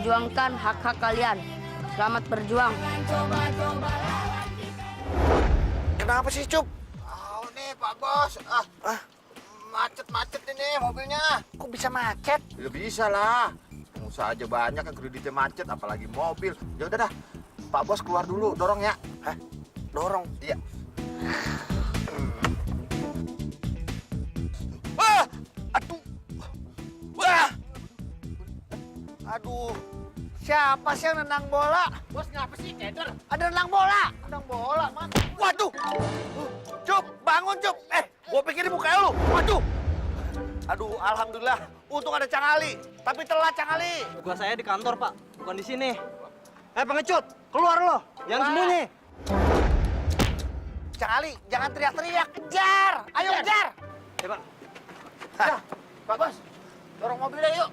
memperjuangkan hak-hak kalian. Selamat berjuang. Kenapa sih, Cup? Oh, nih Pak Bos. Macet-macet ini mobilnya. Kok bisa macet? Ya bisa lah. Pengusaha aja banyak yang kreditnya macet, apalagi mobil. Ya udah dah, Pak Bos keluar dulu, dorong ya. Hah? Dorong? Iya. Wah! Aduh! Wah! Aduh, siapa sih yang nendang bola? Bos, ngapa sih, keder? Ada nendang bola. Nendang bola, Mas. Waduh! Cup, bangun Cup. Gua pikir ini muka lu. Waduh! Aduh, alhamdulillah. Untung ada Cang Ali. Tapi telat Cang Ali. Tugas saya di kantor, Pak. Bukan di sini. Pengecut, keluar lo. Jangan sembunyi. Cang Ali, jangan teriak-teriak. Kejar! Ayo kejar! Ya, Pak. Hah, Pak Bos, dorong mobilnya yuk.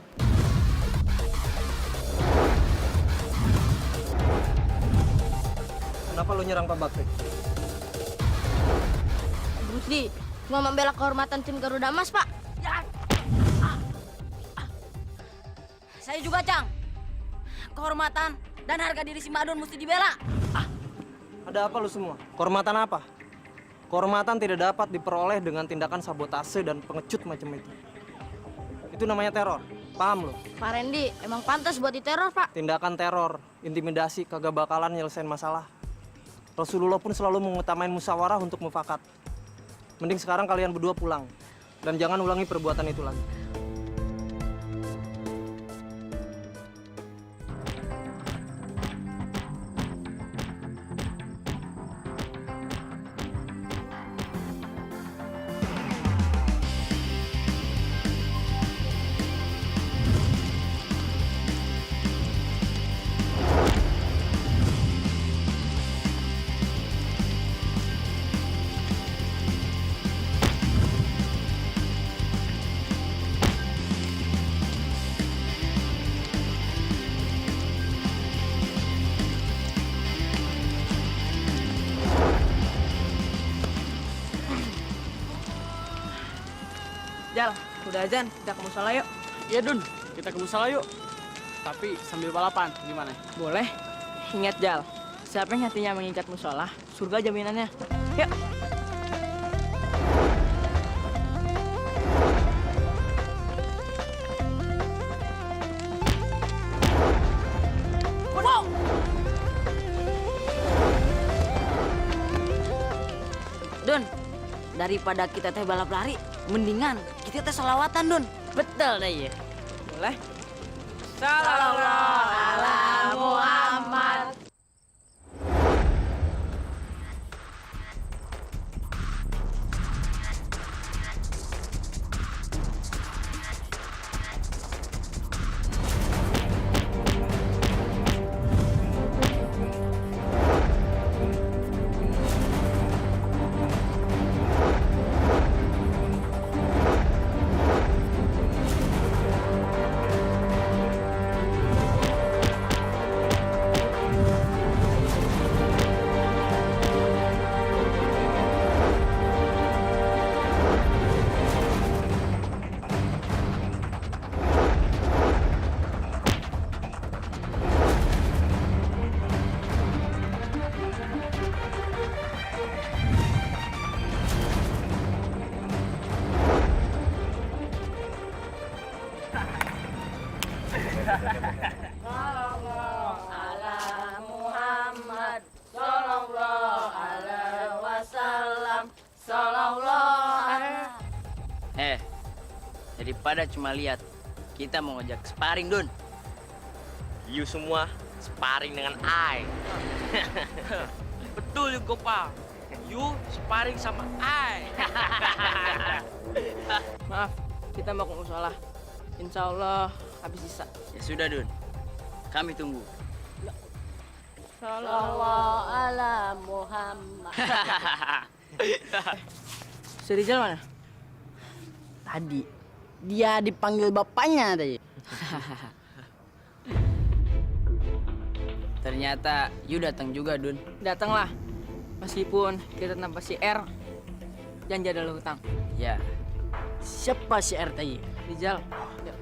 Kenapa lo nyerang Pak Bakri? Bruce Lee cuma membela kehormatan tim Garuda Emas, Pak. Saya juga, Cang. Kehormatan dan harga diri si Madun mesti dibela. Ada apa lu semua? Kehormatan apa? Kehormatan tidak dapat diperoleh dengan tindakan sabotase dan pengecut macam itu. Itu namanya teror. Paham lo? Pak Randy emang pantas buat diteror, Pak. Tindakan teror, intimidasi, kagak bakalan nyelesain masalah. Rasulullah pun selalu mengutamain musyawarah untuk mufakat. Mending sekarang kalian berdua pulang. Dan jangan ulangi perbuatan itu lagi. Jal, udah azan, kita ke musola yuk. Iya, Dun. Kita ke musola yuk. Tapi sambil balapan, gimana? Boleh. Ingat, Jal. Siapa yang hatinya mengikat musola, surga jaminannya. Yuk. Wow. Dun, daripada kita teh balap lari, mendingan kita teh selawatan, Dun. Betul deh ya. Boleh? Sallallahu ala Muhammad. Daripada cuma lihat, kita mau ngajak sparring, Dun. You semua sparring dengan I. Betul juga, Pak. You sparring sama I. Maaf, kita mau ke musola. Insya Allah habis sisa. Ya sudah, Dun. Kami tunggu. Sallallahu ala Muhammad. Si Rizal mana? Tadi dia dipanggil bapaknya tadi. Ternyata you datang juga, Dun. Datanglah. Meskipun kita tanpa si R, janji ada hutang. Ya. Siapa si R tadi? Rizal. Yuk.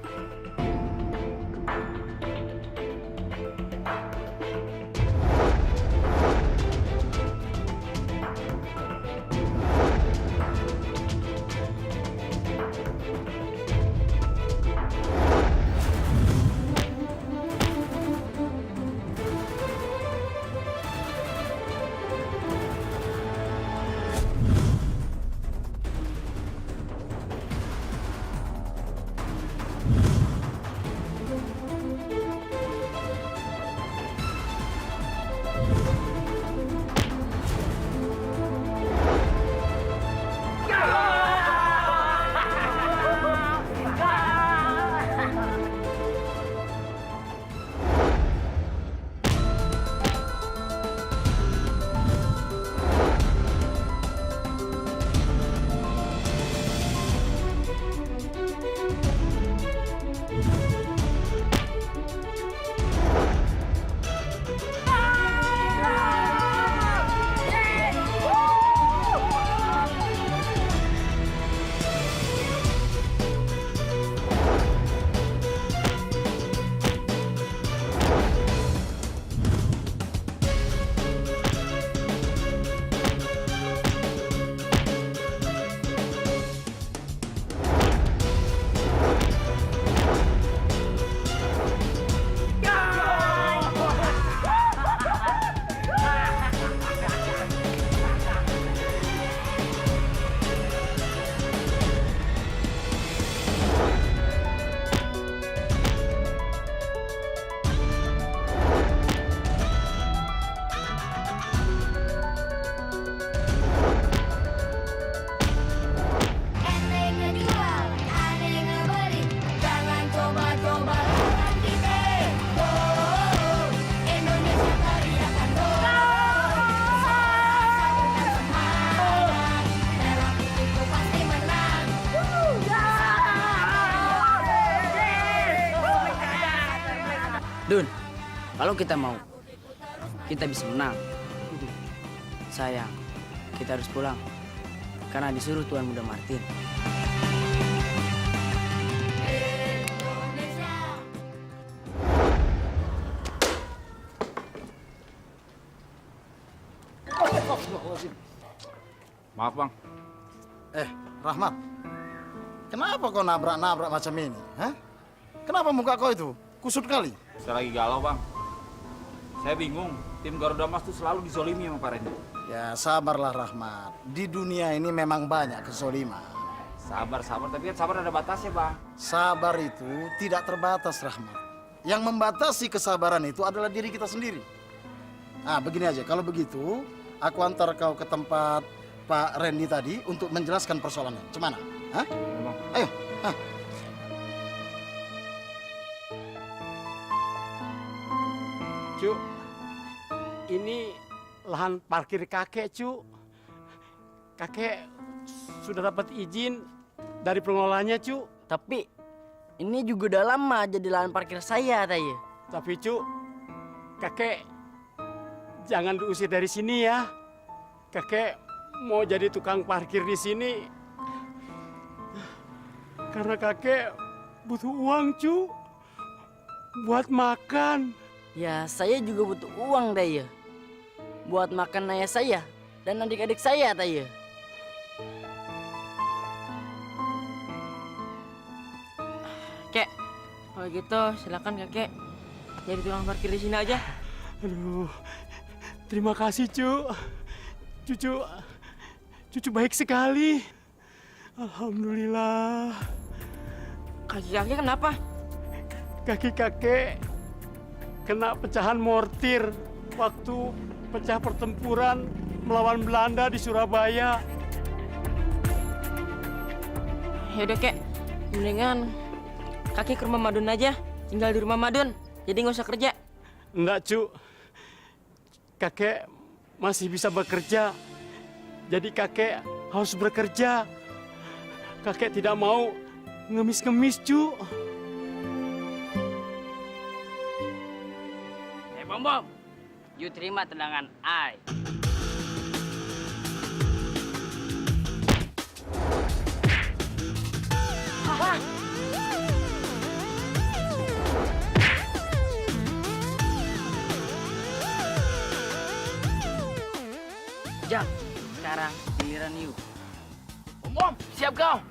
Dun, kalau kita mau, kita bisa menang. Sayang, kita harus pulang. Karena disuruh Tuan Muda Martin. Maaf bang. Rahmat, kenapa kau nabrak-nabrak macam ini? Hah? Kenapa muka kau itu kusut kali? Saya lagi galau bang. Saya bingung. Tim Garuda Mas tuh selalu dizolimi sama Pak Randy. Ya sabarlah Rahmat, di dunia ini memang banyak kesoliman. Sabar, tapi kan sabar ada batasnya bang. Sabar itu tidak terbatas Rahmat. Yang membatasi kesabaran itu adalah diri kita sendiri. Ah, begini aja, kalau begitu aku antar kau ke tempat Pak Randy tadi untuk menjelaskan persoalannya. Cemana? Hah? Ayo. Hah? Cu, ini lahan parkir kakek, Cu. Kakek sudah dapat izin dari pengelolanya, Cu. Tapi ini juga udah lama jadi lahan parkir saya, Taya. Tapi, Cu, kakek jangan diusir dari sini ya. Kakek mau jadi tukang parkir di sini. Karena kakek butuh uang, Cu. Buat makan. Ya, saya juga butuh uang, Taya. Buat makan ayah saya dan adik-adik saya, Taya. Kek, kalau gitu silakan kakek jadi tukang parkir di sini aja. Aduh, terima kasih, Cu. Cucu baik sekali. Alhamdulillah. Kaki kakek kenapa? Kaki kakek kena pecahan mortir waktu pecah pertempuran melawan Belanda di Surabaya. Yaudah, Kek. Mendingan kakek ke rumah Madun aja. Tinggal di rumah Madun. Jadi nggak usah kerja. Enggak, Cu. Kakek masih bisa bekerja. Jadi kakek harus bekerja. Kakek tidak mau ngemis-ngemis, Cu. Bom, you terima tendangan I. Jam, sekarang giliran you. Bom, siap kau.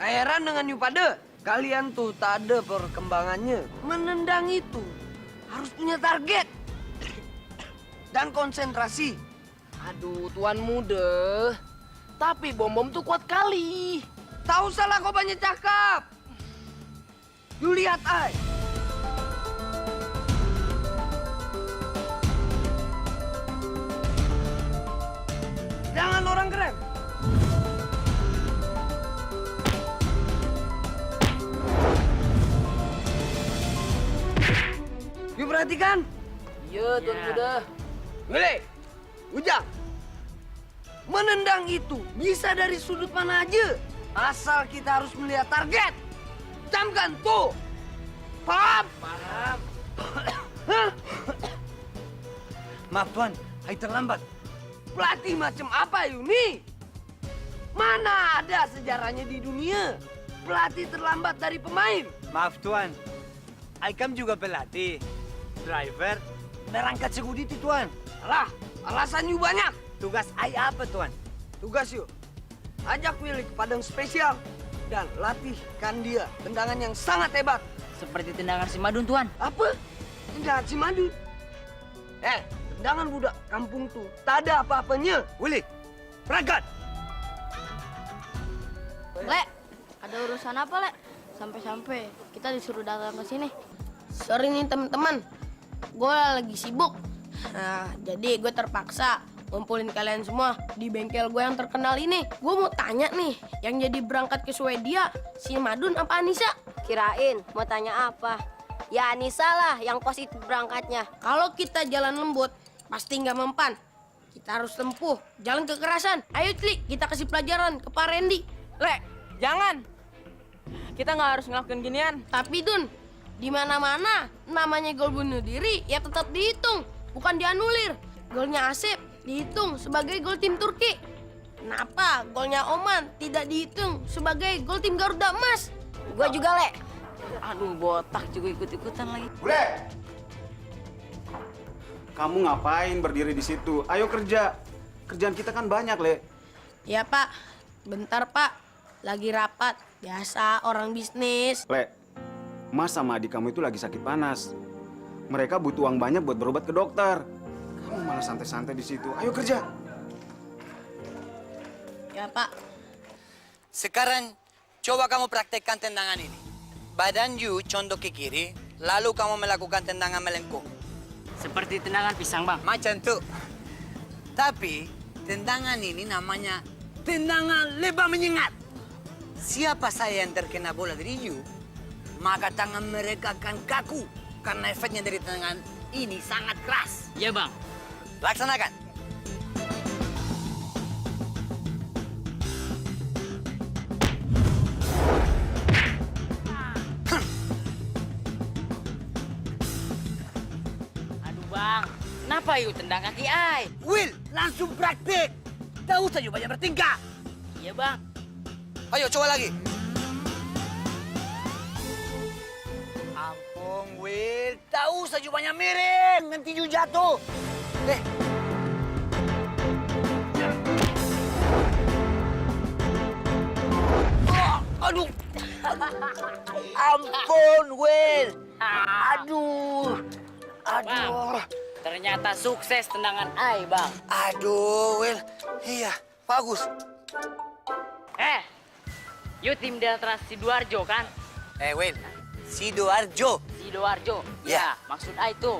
Heran dengan you pada. Kalian tuh tak ada perkembangannya. Menendang itu harus punya target dan konsentrasi. Aduh, Tuan Muda. Tapi bom-bom tuh kuat kali. Tahu salah kau banyak cakap. You lihat, ay. Jangan orang keren. You perhatikan? Iya, Tuan Muda. Boleh. Ujang. Menendang itu bisa dari sudut mana aja. Asal kita harus melihat target. Camkan tuh. Paham? Paham. Maaf, Tuan. Hai terlambat. Pelatih macam apa, Yuni? Mana ada sejarahnya di dunia? Pelatih terlambat dari pemain. Maaf, Tuan. Aikam juga pelatih. Driver, berangkat seguditi, Tuan. Alah, alasan you banyak. Tugas Ai apa, Tuan? Tugas you, ajak Willy ke padang spesial dan latihkan dia tendangan yang sangat hebat. Seperti tendangan si Madun, Tuan. Apa? Tendangan si Madun? Tendangan budak kampung tuh tak ada apa-apanya. Willy, berangkat. Lek, ada urusan apa, Lek? Sampai-sampai kita disuruh datang ke sini. Sorry nih teman-teman, gue lagi sibuk. Nah, jadi gue terpaksa ngumpulin kalian semua di bengkel gue yang terkenal ini. Gue mau tanya nih, yang jadi berangkat ke Swedia, si Madun apa Anissa? Kirain mau tanya apa? Ya Anissa lah yang positif berangkatnya. Kalau kita jalan lembut, pasti nggak mempan. Kita harus tempuh jalan kekerasan. Ayo Cli, kita kasih pelajaran ke Pak Randy. Le, jangan. Kita nggak harus ngelakuin ginian. Tapi Dun, di mana-mana namanya gol bunuh diri ya tetap dihitung, bukan dianulir. Golnya Asep dihitung sebagai gol tim Turki. Kenapa golnya Oman tidak dihitung sebagai gol tim Garuda Emas? Gua juga, Le. Aduh, botak juga ikut-ikutan lagi. Bule! Kamu ngapain berdiri di situ? Ayo kerja. Kerjaan kita kan banyak, Le. Ya Pak, bentar Pak. Lagi rapat. Biasa orang bisnis. Le, Mas sama adik kamu itu lagi sakit panas. Mereka butuh uang banyak buat berobat ke dokter. Kamu malah santai-santai di situ. Ayo kerja. Ya Pak. Sekarang coba kamu praktekkan tendangan ini. Badan you condong ke kiri, lalu kamu melakukan tendangan melengkung. Seperti tendangan pisang, Bang. Macam tuh. Tapi tendangan ini namanya tendangan lebah menyengat. Siapa saya yang terkena bola dari you, maka tangan mereka akan kaku karena efeknya dari tendangan ini sangat keras. Iya, Bang. Laksanakan. Aduh, Bang. Kenapa yuk tendang kaki ai? Will, langsung praktik. Tak usah juga banyak bertingkah. Iya, Bang. Ayo, coba lagi. Ampun, Will. Tak usah juga banyak miring. Nanti you jatuh. Aduh. Ampun, Will. Aduh. Aduh. Ternyata sukses tendangan ai, Bang. Aduh, Will. Iya, bagus. Yuk tim Delta Sidoarjo kan? Will. Sidoarjo. Sidoarjo. Ya. Maksud ai tuh.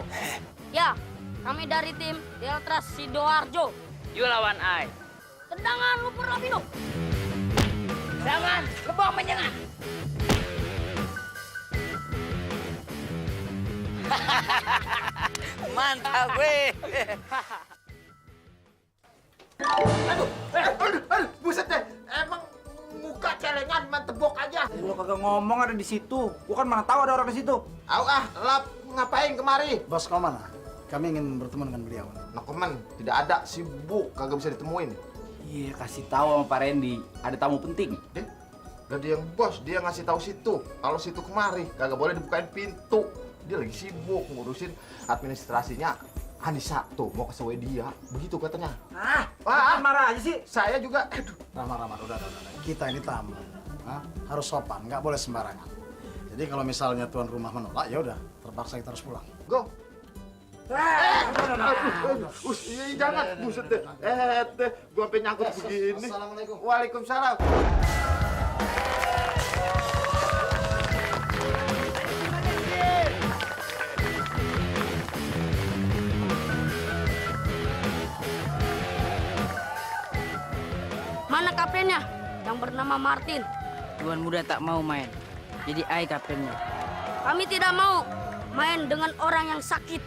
Ya, kami dari tim Delta Sidoarjo. Yuk lawan ai. Tendangan lumpur lapindo. Jangan lebah menyengat. Mantap, Will. Aduh, buset deh. Emang muka celengan mantebok aja. Lu kagak ngomong ada di situ. Gua kan mana tahu ada orang di situ. Lap ngapain kemari? Bos kau mana? Kami ingin bertemu dengan beliau. Nokoman, tidak ada, sibuk, kagak bisa ditemuin. Iya, kasih tahu sama Pak Randy, ada tamu penting. Lah dia yang bos, dia ngasih tahu situ. Kalau situ kemari, kagak boleh dibukain pintu. Dia lagi sibuk ngurusin administrasinya. Anissa tuh mau ke Swedia, begitu katanya. Marah aja sih. Saya juga. Ramah-ramah, udah. Kita ini tamu. Harus sopan, nggak boleh sembarangan. Jadi kalau misalnya tuan rumah menolak, ya udah, terpaksa kita harus pulang. Go. Jangan, buset deh. Gua sampai nyangkut begini. Assalamualaikum. Waalaikumsalam. Mana kaptennya? Yang bernama Martin. Tuan muda tak mau main. Jadi ai kaptennya. Kami tidak mau main dengan orang yang sakit.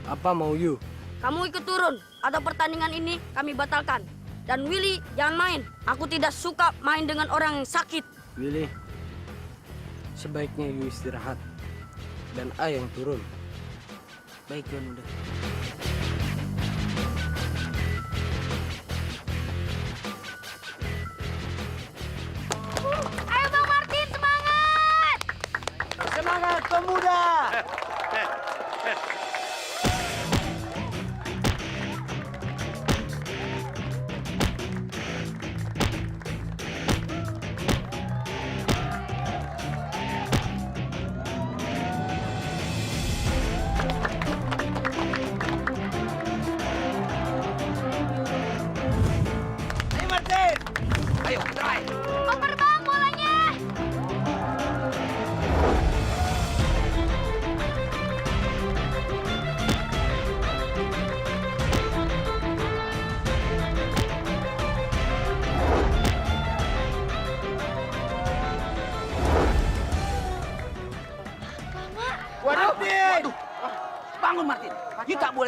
Apa mau you? Kamu ikut turun atau pertandingan ini kami batalkan. Dan Willy jangan main. Aku tidak suka main dengan orang yang sakit. Willy, sebaiknya you istirahat. Dan ai yang turun. Baik, tuan muda. Ayo Bang Martin, semangat! Semangat pemuda. Ayo Martin. Ayo, try. Oper Bang bolanya!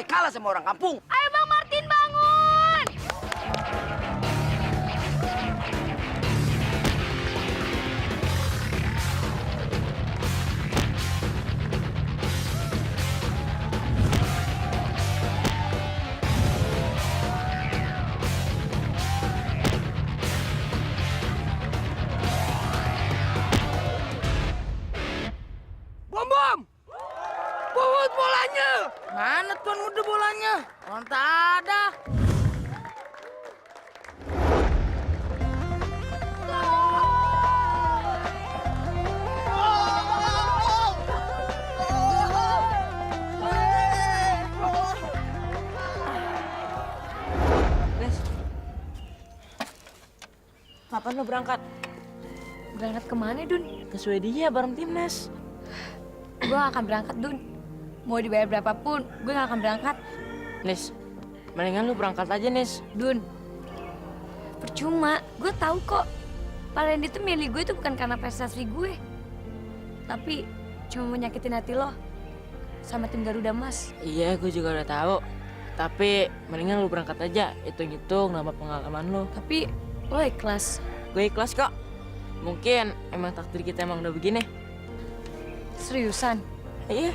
boleh kalah sama orang kampung. Ayo Bang Martin bangun! Bom bom! Bobot bolanya! Mana Tuan Muda bolanya? Orang tak ada. Nes, kapan lo berangkat? Berangkat kemana, Dun? Ke Swedia bareng timnas. Gue gak akan berangkat, Dun. Mau dibayar berapapun, gue gak akan berangkat. Nes, mendingan lu berangkat aja, Nes. Dun, percuma. Gue tahu kok. Pak Randy tuh milih gue itu bukan karena prestasi gue. Tapi cuma mau nyakitin hati lo sama tim Garuda Mas. Iya, gue juga udah tahu. Tapi mendingan lu berangkat aja. Hitung-hitung nama pengalaman lo. Tapi lo ikhlas. Gue ikhlas kok. Mungkin emang takdir kita emang udah begini. Seriusan? Iya.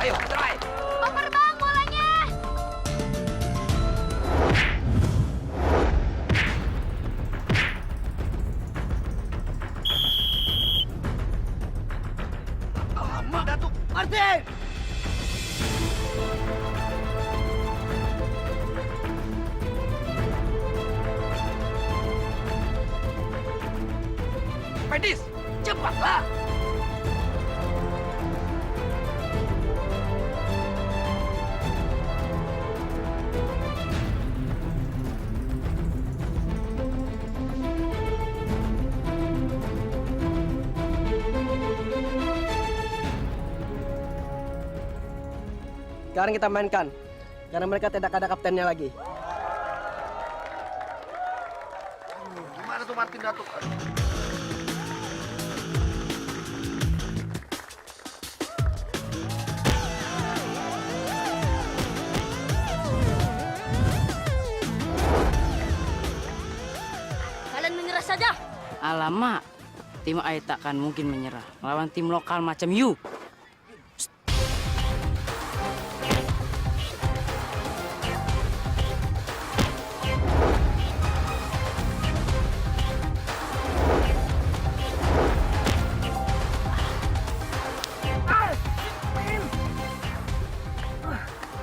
Ayo, try. Oper Bang bolanya! Alamak, Datuk Martin! Pedis, cepatlah! Sekarang kita mainkan, karena mereka tidak ada kaptennya lagi. Gimana tuh Martin Datuk? Kalian menyerah saja. Alamak, tim AI takkan mungkin menyerah melawan tim lokal macam you.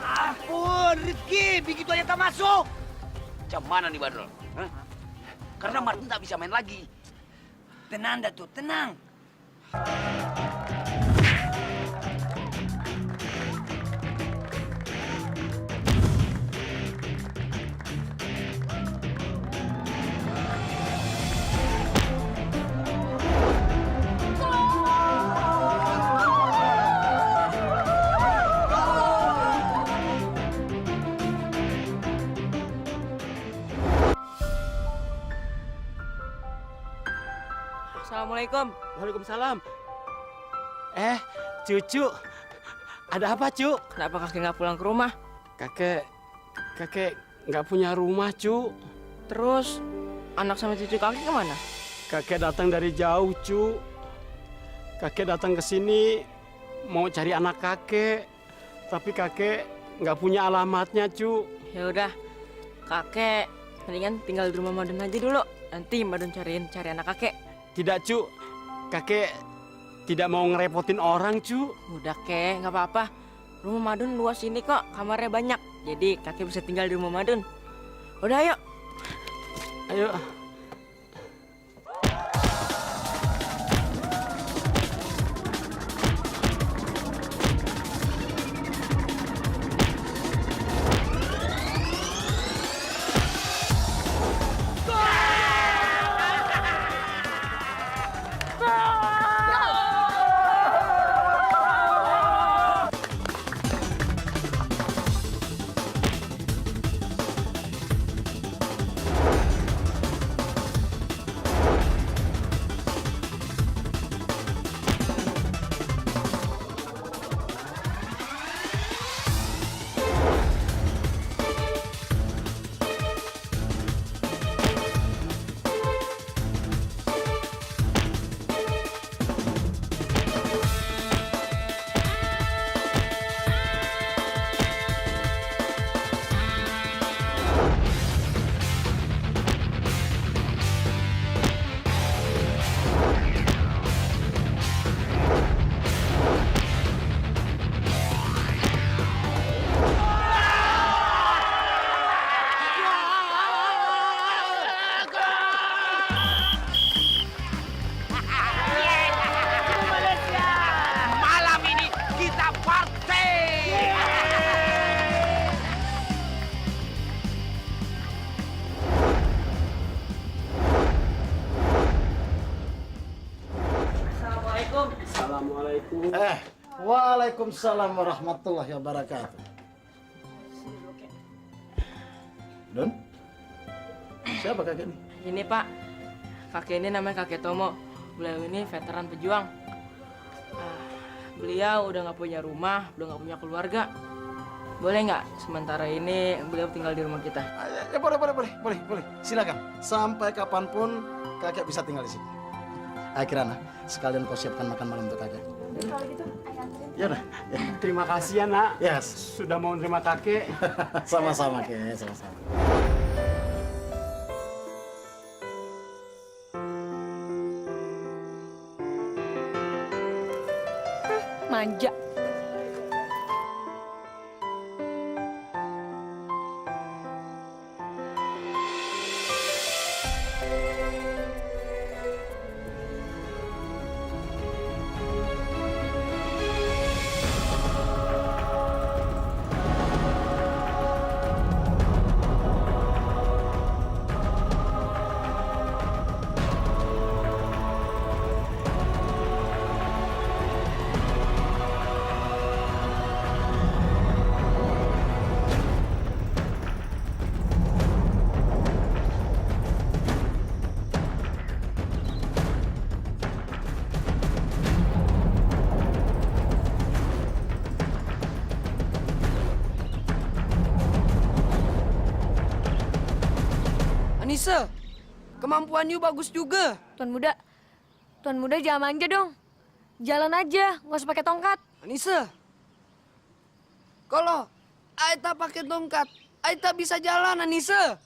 Ampun, Rifki, begitu aja tak masuk. Macam mana nih, Badrul? Hah? Karena Martin tak bisa main lagi. Tenang, Datuk, tenang. Assalamualaikum. Waalaikumsalam. Cucu. Ada apa, Cu? Kenapa kakek nggak pulang ke rumah? Kakek nggak punya rumah, Cu. Terus anak sama cucu kakek kemana? Kakek datang dari jauh, Cu. Kakek datang ke sini mau cari anak kakek. Tapi kakek nggak punya alamatnya, Cu. Ya udah, kakek mendingan tinggal di rumah Madun aja dulu. Nanti Madun cari anak kakek. Tidak, Cu. Kakek tidak mau ngerepotin orang, Cu. Udah, kek, nggak apa-apa. Rumah Madun luas ini kok, kamarnya banyak. Jadi kakek bisa tinggal di rumah Madun. Udah, ayo. Ayo. Assalamualaikum. Waalaikumsalam warahmatullahi wabarakatuh. Don, siapa kakek ini? Ini Pak, kakek ini namanya kakek Tomo. Beliau ini veteran pejuang. Beliau udah nggak punya rumah, udah nggak punya keluarga. Boleh nggak sementara ini beliau tinggal di rumah kita? Ya boleh. Silakan. Sampai kapanpun kakek bisa tinggal di sini. Kirana, sekalian kau siapkan makan malam untuk kakek. Kalau gitu, Ya udah. Ya. Terima kasih ya, Nak. Yes. Sudah mau nerima kakek. Sama-sama, Kek. Sama-sama. manja. Anissa, kemampuan you bagus juga. Tuan Muda jangan manja dong. Jalan aja, nggak usah pakai tongkat. Anissa, kalau Aita pakai tongkat, Aita bisa jalan, Anissa.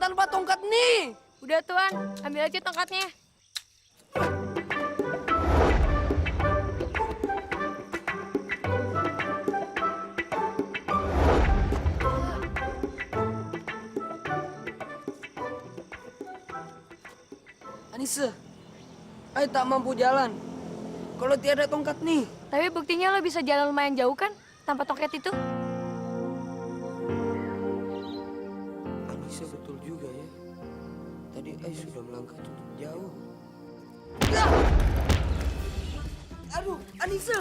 tanpa tongkat nih. Udah Tuan, ambil aja tongkatnya. Anissa, Ai tak mampu jalan kalau tiada tongkat nih. Tapi buktinya lo bisa jalan lumayan jauh kan, tanpa tongkat itu? Anissa betul juga ya. Tadi Ai sudah melangkah cukup jauh. Aduh, Anissa,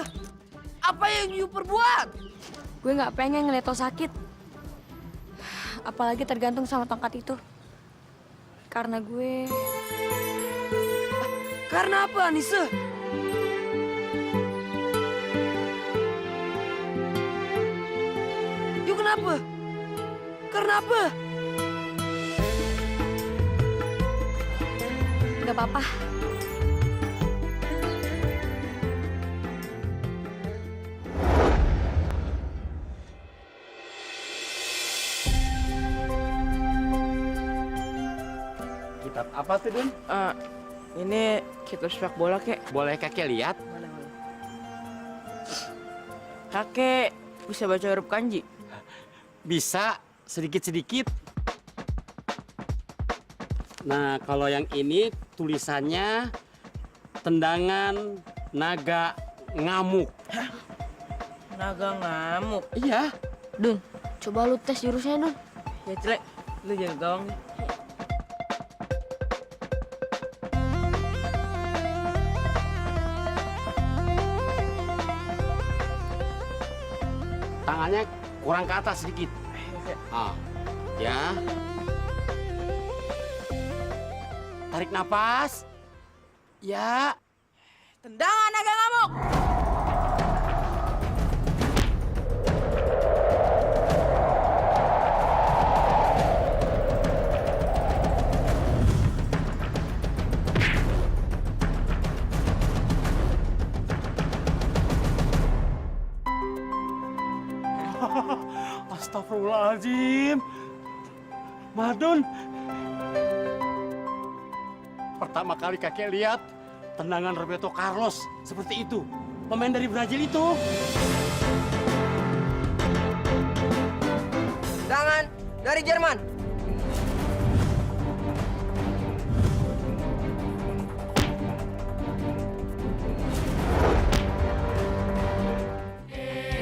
apa yang you perbuat? Gue nggak pengen ngeliat lo sakit. Apalagi tergantung sama tongkat itu. Karena gue... Karena apa, Anissa? You kenapa? Karena apa? Gak apa-apa. Kitab apa tuh, Dun? Ini kitab sepak bola, Kek. Boleh kakek lihat? Kakek bisa baca huruf kanji? Bisa, sedikit-sedikit. Nah, kalau yang ini tulisannya tendangan naga ngamuk. Naga ngamuk? Iya. Dun, coba lu tes jurusnya, Dun. Ya, Celek. Lu jangan gawang. Tangannya kurang ke atas sedikit. Ah, ya. Tarik napas. Ya. Tendangan naga ngamuk! Astagfirullahaladzim. Madun. Pertama kali kakek lihat tendangan Roberto Carlos seperti itu. Pemain dari Brazil itu. Tendangan dari Jerman.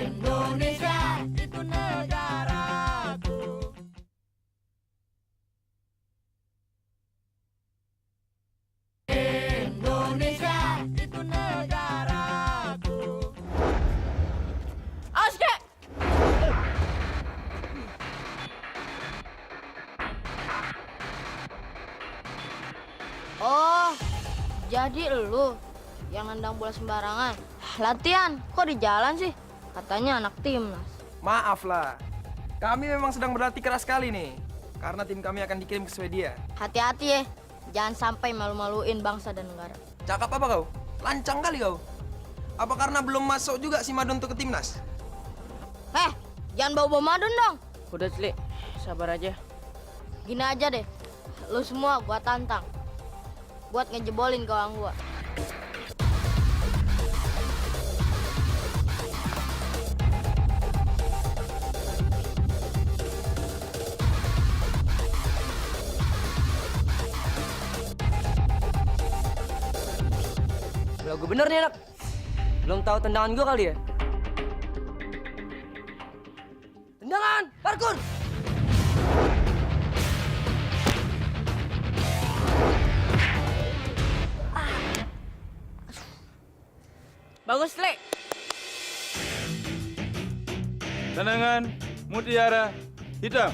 Indonesia itu negaraku. Indonesia itu negaraku. Awas, Kek! Oh, jadi lu yang nendang bola sembarangan. Latihan, kok di jalan sih? Katanya anak timnas. Maaf lah, kami memang sedang berlatih keras sekali nih. Karena tim kami akan dikirim ke Swedia. Hati-hati ya, jangan sampai malu-maluin bangsa dan negara. Cakap apa kau? Lancang kali kau. Apa karena belum masuk juga si Madun untuk ke timnas? Jangan bawa-bawa Madun dong. Udah, Celek. Sabar aja. Gini aja deh, lu semua gua tantang buat ngejebolin gawang gua. Belagu bener nih anak. Belum tahu tendangan gue kali ya? Tendangan, parkur! Bagus, Celek. Tendangan mutiara hitam.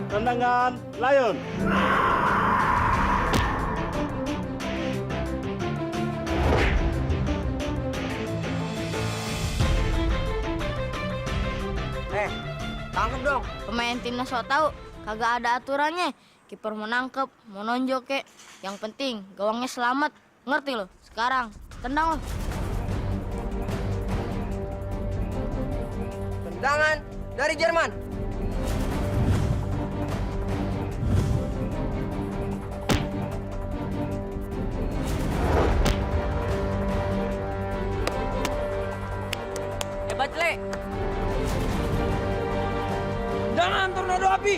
Tendangan Lion. Tangkap dong. Pemain timnas so tahu kagak ada aturannya. Kiper mau nangkep, mau nonjok kek. Yang penting gawangnya selamat. Ngerti lo? Sekarang tendang lo. Tendangan dari Jerman. Hebat, Le. Tendangan tornado api.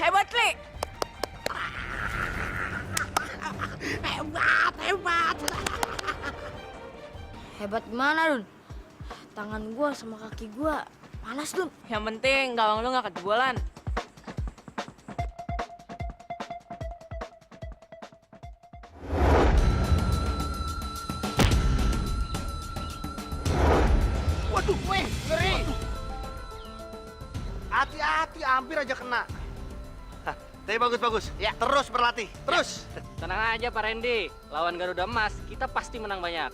Hebat, Le. Hebat. Hebat gimana, Dun? Tangan gua sama kaki gua panas, Dun. Yang penting gawang lu nggak kejebolan. Waduh, weh, ngeri. Hati-hati, hampir aja kena. Hah, tapi bagus. Ya, terus berlatih, terus. Tenang aja Pak Randy, lawan Garuda Emas kita pasti menang banyak.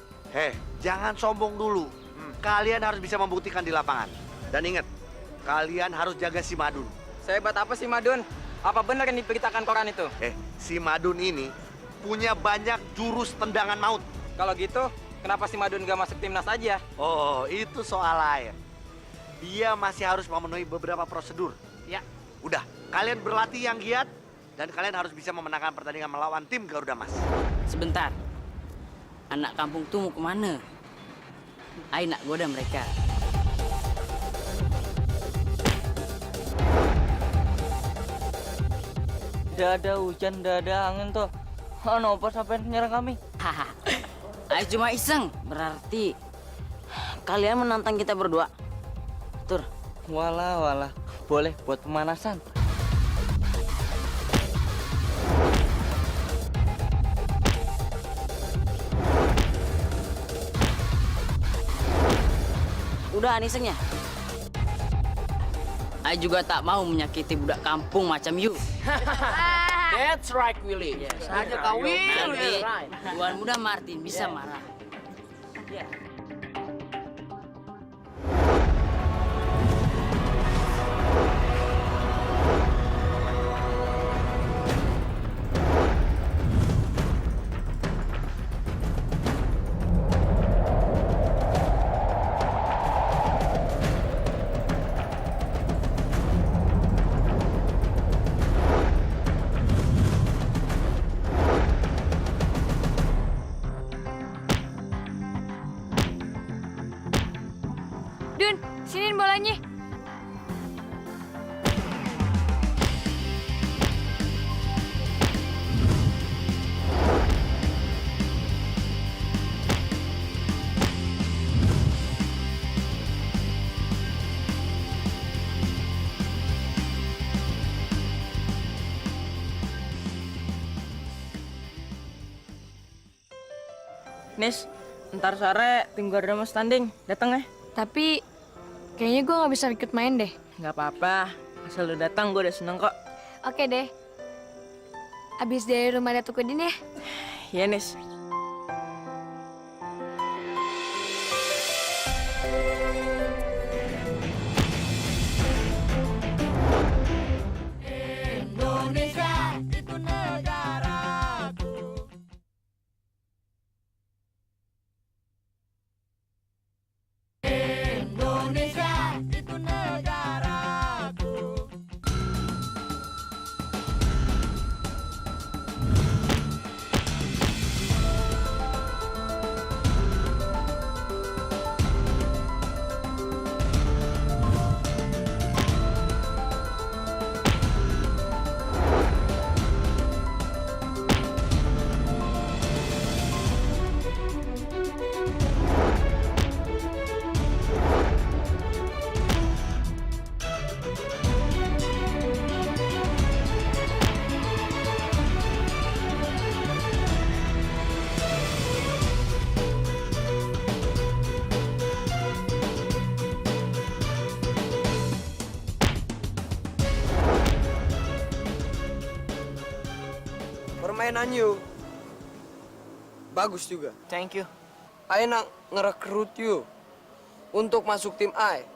Jangan sombong dulu. Kalian harus bisa membuktikan di lapangan. Dan ingat, kalian harus jaga si Madun. Sehebat apa sih Madun? Apa benar yang diberitakan koran itu? Si Madun ini punya banyak jurus tendangan maut. Kalau gitu, kenapa si Madun gak masuk timnas aja? Oh, itu soal lain. Dia masih harus memenuhi beberapa prosedur. Ya. Udah, kalian berlatih yang giat dan kalian harus bisa memenangkan pertandingan melawan tim Garuda Mas. Sebentar. Anak kampung tuh mau kemana? Ayo nak goda mereka. Tidak ada hujan, tidak ada angin tuh. Kenapa sampai nyerang kami? Haha. Ayo cuma iseng. Berarti kalian menantang kita berdua. Tur. Walah. Boleh buat pemanasan. Udah isengnya. Ayo juga tak mau menyakiti budak kampung macam you. That's right, Willy. Saja kau Willy. Nanti Tuan Muda Martin bisa marah. Dun, siniin bolanya. Nis, ntar sore tim Garuda Mas tanding. Datang ya. Tapi kayaknya gue nggak bisa ikut main deh. Nggak apa-apa. Asal lu datang, gue udah seneng kok. Oke deh. Abis dari rumah Datuk Udin ya. Iya, Nis. Indonesia itu negaraku. Indonesia itu negaraku. permainan you bagus juga. Thank you. Ayo nak ngerekrut you untuk masuk tim I.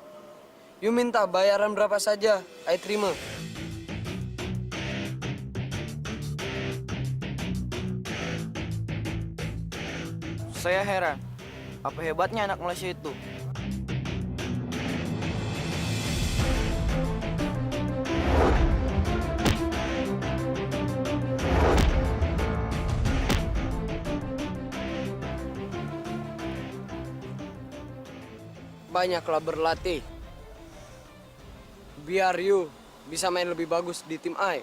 You minta bayaran berapa saja, I terima. Saya heran, apa hebatnya anak Malaysia itu? Banyaklah berlatih. Biar you bisa main lebih bagus di tim I.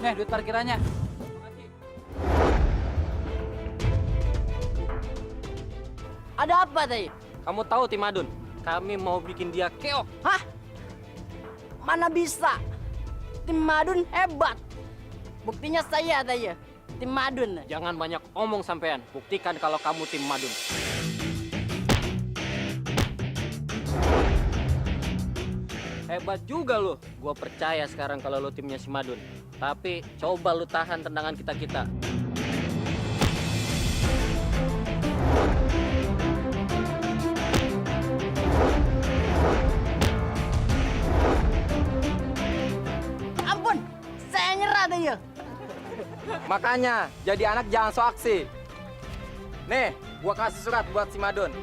Nih, duit parkirannya. Ada apa tadi? Kamu tahu Tim Madun? Kami mau bikin dia keok. Hah? Mana bisa? Tim Madun hebat. Buktinya saya tadi, Tim Madun. Jangan banyak omong sampean. Buktikan kalau kamu Tim Madun. Hebat juga lo. Gua percaya sekarang kalau lo timnya si Madun. Tapi coba lu tahan tendangan kita-kita. Ampun, saya nyerah deh ya. Makanya, jadi anak jangan so aksi. Nih, gua kasih surat buat si Madun.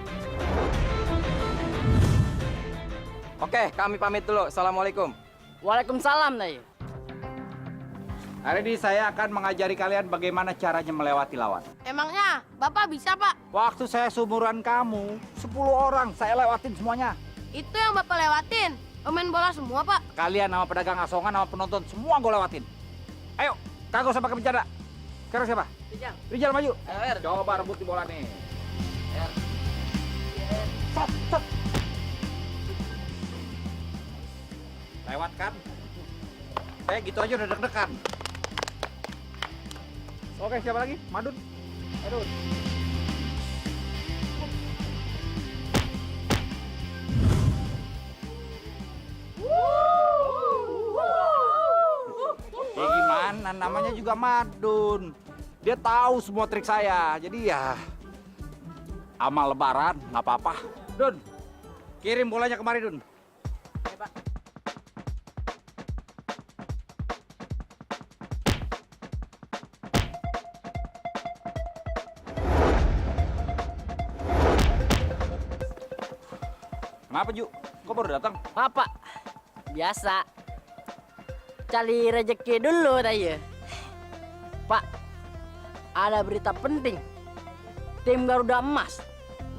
Oke, kami pamit dulu. Assalamualaikum. Waalaikumsalam deh. Hari ini saya akan mengajari kalian bagaimana caranya melewati lawan. Emangnya Bapak bisa, Pak? Waktu saya seumuran kamu, 10 orang saya lewatin semuanya. Itu yang Bapak lewatin. Pemain bola semua, Pak. Kalian sama pedagang asongan, sama penonton, semua gue lewatin. Ayo, kagak usah pakai bercanda. Sekarang siapa? Rijal. Rijal maju. Coba rebut di bola nih. Stop. Lewat kan? Saya gitu aja udah deg-degan. Oke, siapa lagi? Madun. Madun. Ya gimana, namanya juga Madun. Dia tahu semua trik saya, jadi ya amal lebaran, nggak apa-apa. Dun, kirim bolanya kemari, Dun. Kenapa, Ju? Kok baru datang? Apa? Biasa. Cari rezeki dulu tadi. Pak, ada berita penting. Tim Garuda Emas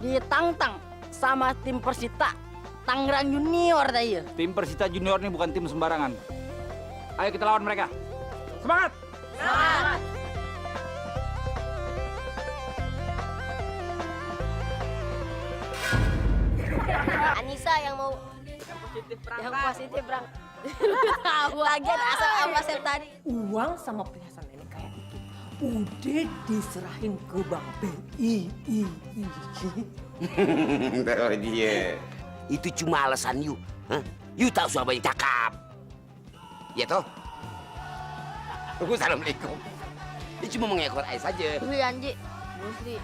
ditantang sama tim Persita Tangerang Junior tadi. Tim Persita Junior ini bukan tim sembarangan. Ayo kita lawan mereka. Semangat! Semangat! Anissa yang mau Yang positif, Bang. tahu lagian asal apa sih tadi. Uang sama perhiasan nenek kayak itu udah diserahin ke Bang BI. Oh dia. Itu cuma alasan you. Hah? You tahu siapa yang cakap. Ya toh? Assalamualaikum. Dia cuma mengekor air saja. Dulu Anji, Musri.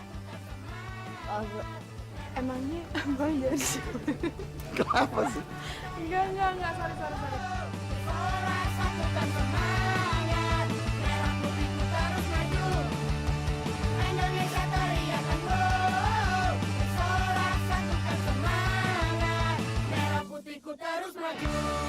Emangnya abang jadi siapa? Kenapa sih? Enggak, sorry. Indonesia teriakan go, bersorak satukan semangat, merah putihku terus maju.